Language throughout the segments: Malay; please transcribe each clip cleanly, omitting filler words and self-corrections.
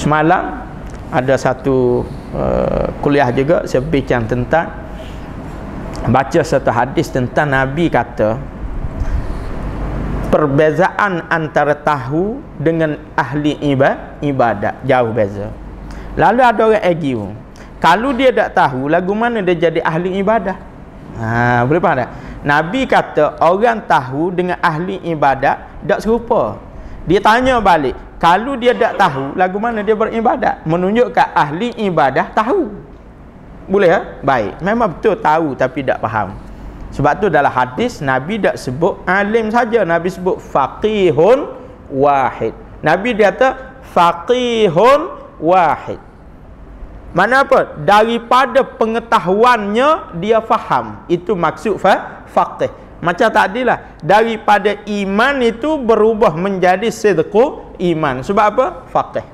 Semalam ada satu kuliah juga saya bincang tentang baca satu hadis tentang Nabi kata perbezaan antara tahu dengan ahli ibadat jauh beza. Lalu ada orang argue, kalau dia tak tahu lagu mana dia jadi ahli ibadah? Boleh faham tak? Nabi kata orang tahu dengan ahli ibadat tak serupa. Dia tanya balik, kalau dia tak tahu lagu mana dia beribadat? Menunjukkan ahli ibadah tahu. Boleh ya? Baik. Memang betul tahu tapi tak faham. Sebab tu dalam hadis Nabi tak sebut alim saja, Nabi sebut faqihun wahid. Nabi dia kata faqihun wahid. Mana apa? Daripada pengetahuannya dia faham. Itu maksud faqih. Macam tadilah, daripada iman itu berubah menjadi sidqu iman. Sebab apa? Faqih.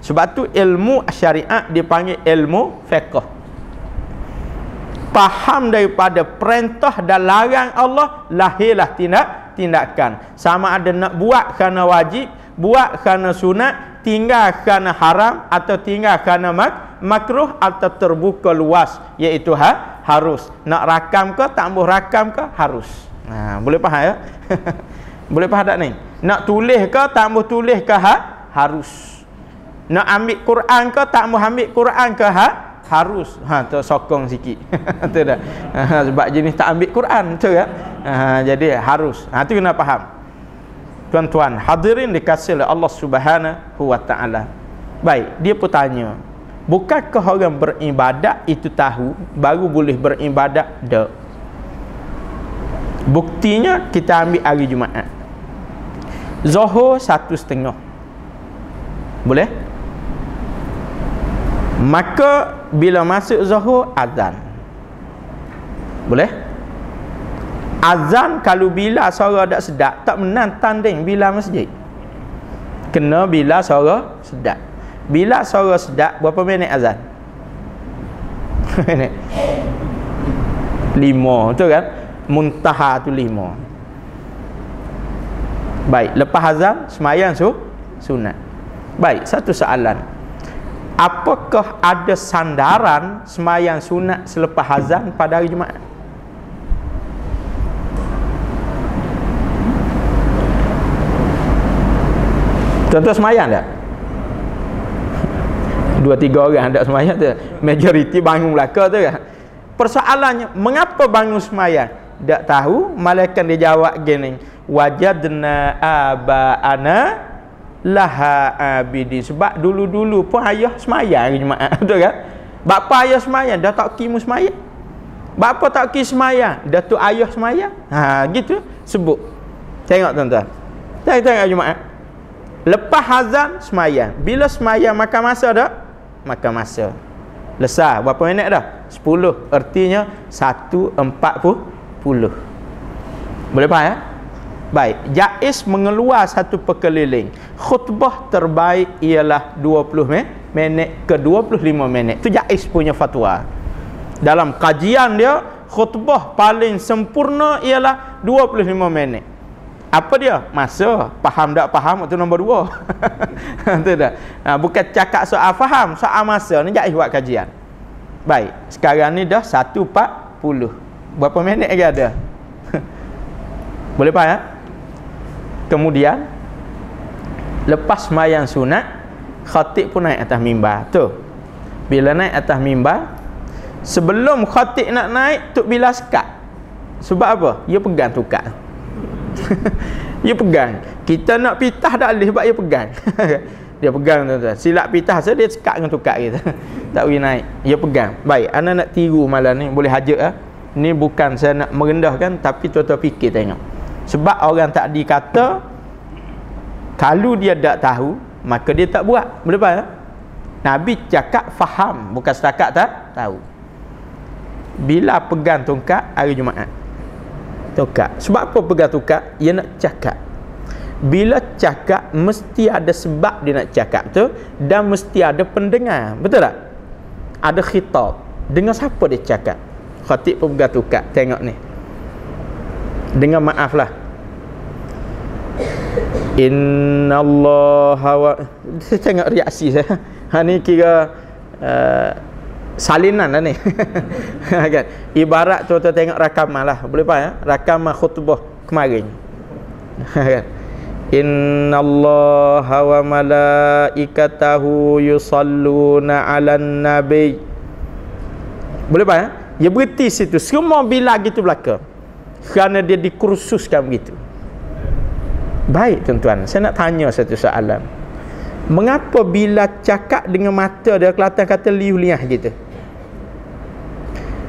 Sebab tu ilmu syariat dipanggil ilmu fiqh. Faham daripada perintah dan larang Allah, lahirlah tindakan. Sama ada nak buat kerana wajib, buat kerana sunat, tinggal kerana haram, atau tinggal kerana makruh, atau terbuka luas, iaitu harus. Nak rakam ke, tak boleh rakam ke, harus. Boleh faham ya? Boleh faham tak ni? Nak tulis ke, tak boleh tulis ke, harus. Nak ambil Quran ke, tak boleh ambil Quran ke, harus. Tu sokong sikit. Tu dah. Sebab jenis tak ambil Quran, betul kan? Jadi harus. Tu kena faham. Tuan-tuan hadirin dikasihi oleh Allah Subhanahu wa taala. Baik, dia pun tanya, bukankah orang beribadat itu tahu baru boleh beribadat? Tak. Buktinya kita ambil hari Jumaat. Zuhur 1:30. Boleh? Maka bila masuk zuhur azan. Boleh? Azan kalau bila suara tak sedap, tak menang tanding bila masjid. Kena bila suara sedap. Bila suara sedap, berapa minit azan? Minit 5, betul kan? Muntaha tu 5. Baik, lepas azan sembahyang sunat. Baik, satu soalan. Apakah ada sandaran sembahyang sunat selepas azan pada hari Jumaat? Tuan-tuan sembahyang tak? 2-3 orang tak sembahyang tu. Majoriti bangun belaka tu kan. Persoalannya, mengapa bangun sembahyang? Tak tahu. Malaikat dia jawab gini, wajadna aba'ana laha abidi. Sebab dulu-dulu pun ayah semayang hari Jumaat, betul kan? Bapa ayah semayang, dah tak kimu semayang. Bapa tak ki semayang, dah tu ayah semayang. Gitu sebut. Tengok tuan-tuan, tengok Jumaat. Lepas azan semayang. Bila semayang makan masa dah? Makan masa. Lesar berapa minit dah? 10. Artinya 1:40. Boleh faham ya? Baik, jaiz mengeluar satu perkeliling. Khutbah terbaik ialah 20 minit ke 25 minit. Itu jaiz punya fatwa. Dalam kajian dia, khutbah paling sempurna ialah 25 minit. Apa dia? Masa. Faham tak faham, itu nombor 2. Itu dah. Bukan cakap soal faham, soal masa ni jaiz buat kajian. Baik, sekarang ni dah 1:40. Berapa minit lagi ada? Boleh faham ya? Kemudian lepas sembahyang sunat, khatib pun naik atas mimbar. Tu. Bila naik atas mimbar, sebelum khatib nak naik, Tok Bilal sekat. Sebab apa? Dia pegang tukar. Dia pegang. Kita nak pitah tak boleh sebab dia pegang. Dia pegang tuan-tuan. Silap pitah saja dia sekat dengan tukar kita. Tak boleh naik. Dia pegang. Baik, ana nak tiru malam ni, boleh hajar ah. Ni bukan saya nak merendahkan, tapi tuan-tuan fikir tengok. Sebab orang tak dikata kalau dia tak tahu maka dia tak buat. Boleh faham? Nabi cakap faham, bukan setakat tak tahu. Bila pegang tongkat hari Jumaat, tongkat. Sebab apa pegang tongkat? Dia nak cakap. Bila cakap mesti ada sebab dia nak cakap tu, dan mesti ada pendengar. Betul tak? Ada khitab. Dengan siapa dia cakap? Khatib pun pegang tongkat. Tengok ni. Dengan maaf lah, Innallaha wa saya tengok reaksi saya. Ni kira salinan lah ni. Kan? Ibarat tu tengok rakaman lah. Boleh faham ya? Rakaman khutbah kemarin. Kan? Innallaha wa malaikatahu yusalluna 'alan nabi. Boleh faham ya? Dia berhenti situ. Semua bila gitu belaka. Kerana dia dikursuskan begitu. Baik tuan-tuan, saya nak tanya satu soalan. Mengapa bila cakap dengan mata dia kelihatan kata liu-liah gitu?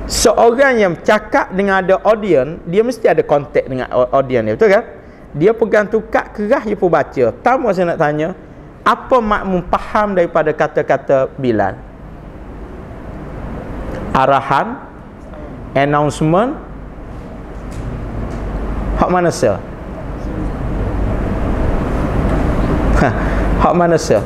Seorang yang cakap dengan ada audience, dia mesti ada kontak dengan audience dia, betul kan? Dia pegang tukar kerah, dia pun baca. Pertama saya nak tanya, apa makmum faham daripada kata-kata Bilal? Arahan, announcement, hak mana sah? Hak mana sah?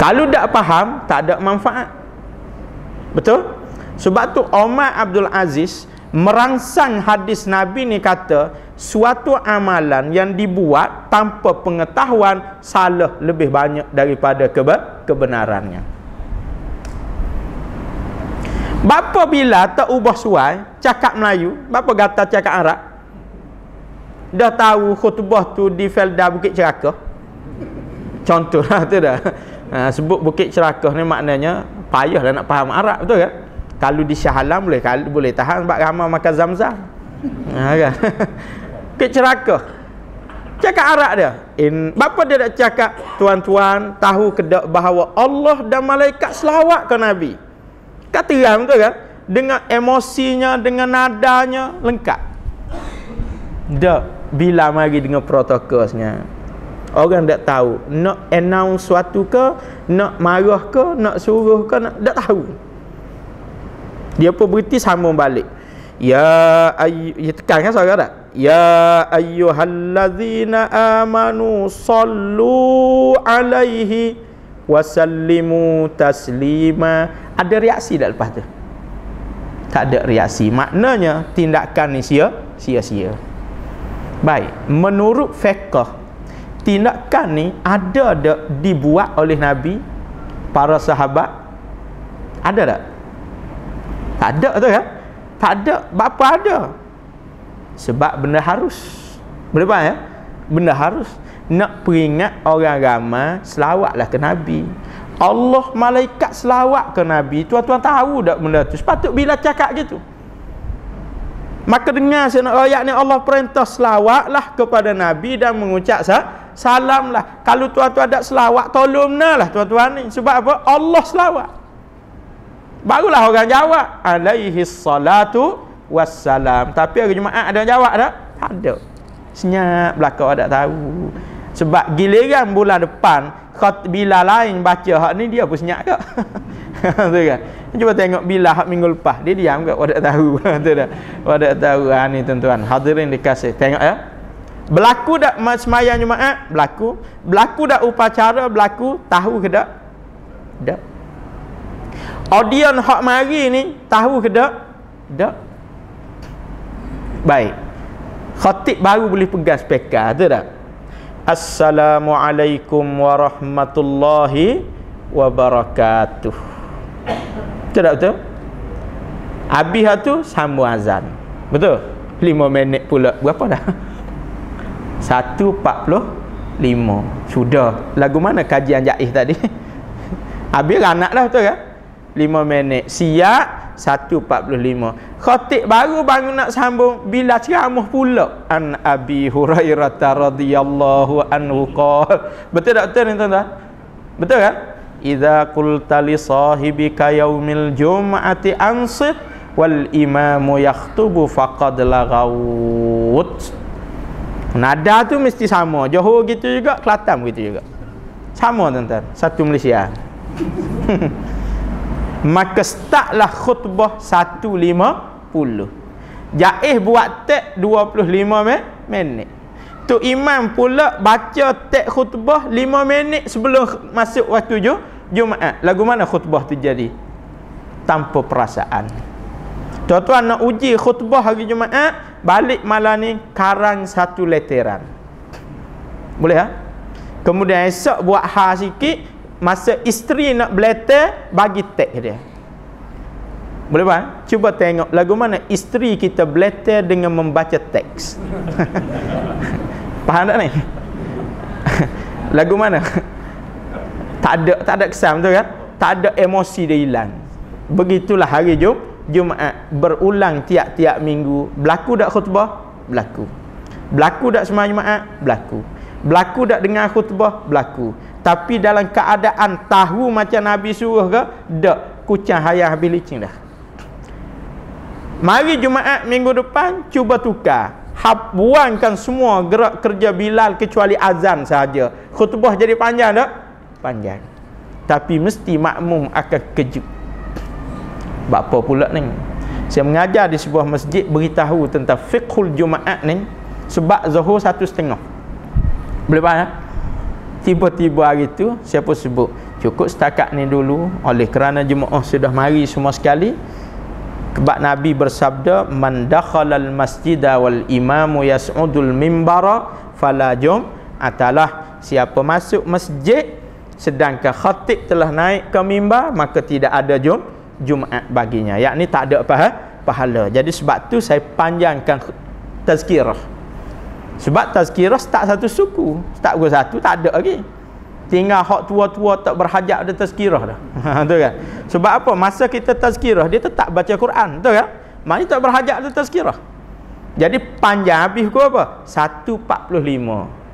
Kalau tak faham, tak ada manfaat. Betul? Sebab tu Umar Abdul Aziz merangsang hadis Nabi ni kata, suatu amalan yang dibuat tanpa pengetahuan salah lebih banyak daripada kebenarannya. Bapa bila tak ubah suai, cakap Melayu, bapa kata cakap Arab. Dah tahu khutbah tu di Felda Bukit Cerakah. Contohlah tu dah. Sebut Bukit Cerakah ni maknanya payahlah nak faham Arab, betul kan? Kalau di Shah Alam boleh tahan sebab ramai makan Zam-Zam. Kan? Bukit Cerakah. Cakap Arab dia. Bapa dia nak cakap, tuan-tuan tahu ke bahawa Allah dan malaikat selawat ke Nabi. Kata terang, betul kan? Dengan emosinya, dengan nadanya lengkap. Dak bila mari dengan protokolnya. Orang tak tahu nak announce suatu ke, nak marah ke, nak suruh ke, tak tahu. Dia pun berhenti sambung balik. Ya tekan kan suara tak? Ya ayyuhallazina amanu sallu alaihi wasallimu taslima. Ada reaksi tak lepas tu? Tak ada reaksi. Maknanya tindakan ni sia-sia. Baik, menurut fiqh, tindakan ni ada dibuat oleh Nabi, para sahabat? Ada tak? Tak ada, betul kan? Tak ada. Bapa ada. Sebab benda harus. Boleh faham ya? Benda harus. Nak peringat orang ramai, selawatlah ke Nabi. Allah, malaikat selawat ke Nabi. Tuan-tuan tahu tak benda tu? Sepatut bila cakap gitu. Maka dengar saya nak ayat ni, Allah perintah selawatlah kepada Nabi dan mengucap salam lah. Kalau tuan-tuan ada selawat, tolonglah tuan-tuan ni. Sebab apa? Allah selawat. Barulah orang jawab, alaihi salatu wassalam. Tapi hari Jumaat ada jawab tak? Tak ada. Senyap belakang tak tahu. Sebab giliran bulan depan, bila lain baca hak ni, dia pun senyap ke? Betul kan? Cuba tengok bila hak minggu lepas, dia diam ke? Wadak tahu. Betul tak? Wadak tahu. Ni tuan-tuan, hadirin dikasih. Tengok ya. Berlaku tak sembahyang Jumaat? Berlaku. Berlaku tak upacara? Berlaku. Tahu ke tak? Tak. Audience hak mari ni tahu ke tak? Tak. Baik. Khatib baru boleh pegang speaker, betul tak? Assalamualaikum warahmatullahi wabarakatuh. Betul tak betul? Habis tu sambung azan. Betul? 5 minit pula. Berapa dah? 1:45. Sudah. Lagu mana kajian Jaiz tadi? Habis anak dah, betul kan? 5 minit. Siap 1:45. Khatib baru bangun nak sambung, bila ceramah pula an Abi Hurairah radhiyallahu anhu qala. Betul tak betul ni tuan-tuan? Betul kan? Idza qulta li sahibika yaumil jum'ati ansit wal imamu yakhtubu faqad laghawt. Nada tu mesti sama. Johor gitu juga, Kelantan gitu juga. Sama tuan-tuan. Satu Malaysia. Maka startlah khutbah 1:50. Jaiz buat tek 25 minit. Tu imam pula baca tek khutbah 5 minit sebelum masuk waktu Jumaat. Lagu mana khutbah tu jadi? Tanpa perasaan. Tuan-tuan nak uji khutbah hari Jumaat, balik malam ni karang satu leteran. Boleh ha? Kemudian esok buat hal sikit, masa isteri nak beleter, bagi teks dia. Boleh bang? Cuba tengok lagu mana isteri kita beleter dengan membaca teks. Faham tak ni? Lagu mana? Tak ada kesan, betul kan? Tak ada emosi dia hilang. Begitulah hari Jumaat, berulang tiap-tiap minggu. Berlaku tak khutbah? Berlaku. Berlaku tak sembahyang Jumaat? Berlaku. Berlaku tak dengar khutbah? Berlaku. Tapi dalam keadaan tahu macam Nabi suruh ke? Tak. Kucang hayah habis licin dah. Mari Jumaat minggu depan cuba tukar. Buangkan semua gerak kerja Bilal kecuali azan sahaja. Khutbah jadi panjang tak? Panjang. Tapi mesti makmum akan kejut. Apa pula ni? Saya mengajar di sebuah masjid, beritahu tentang fiqhul Jumaat ni. Sebab Zuhur 1.5. Boleh faham ya? Tiba-tiba hari tu siapa sebut cukup setakat ni dulu, oleh kerana jemaah sudah mari semua sekali. Sebab Nabi bersabda, man dakhalal masjida wal imamu yas'udul mimbara fala jum'atalah. Siapa masuk masjid sedangkan khatib telah naik ke mimbar, maka tidak ada Jumaat baginya. Yakni tak ada pahala. Jadi sebab tu saya panjangkan tazkirah. Sebab tazkirah start satu suku, start pukul 1 tak ada lagi. Tinggal hak tua-tua tak berhajat ada tazkirah dah. Betul kan? Sebab apa? Masa kita tazkirah dia tetap baca Quran, betul kan? Maknanya tak berhajat ada tazkirah. Jadi panjang habis pukul apa? 1.45.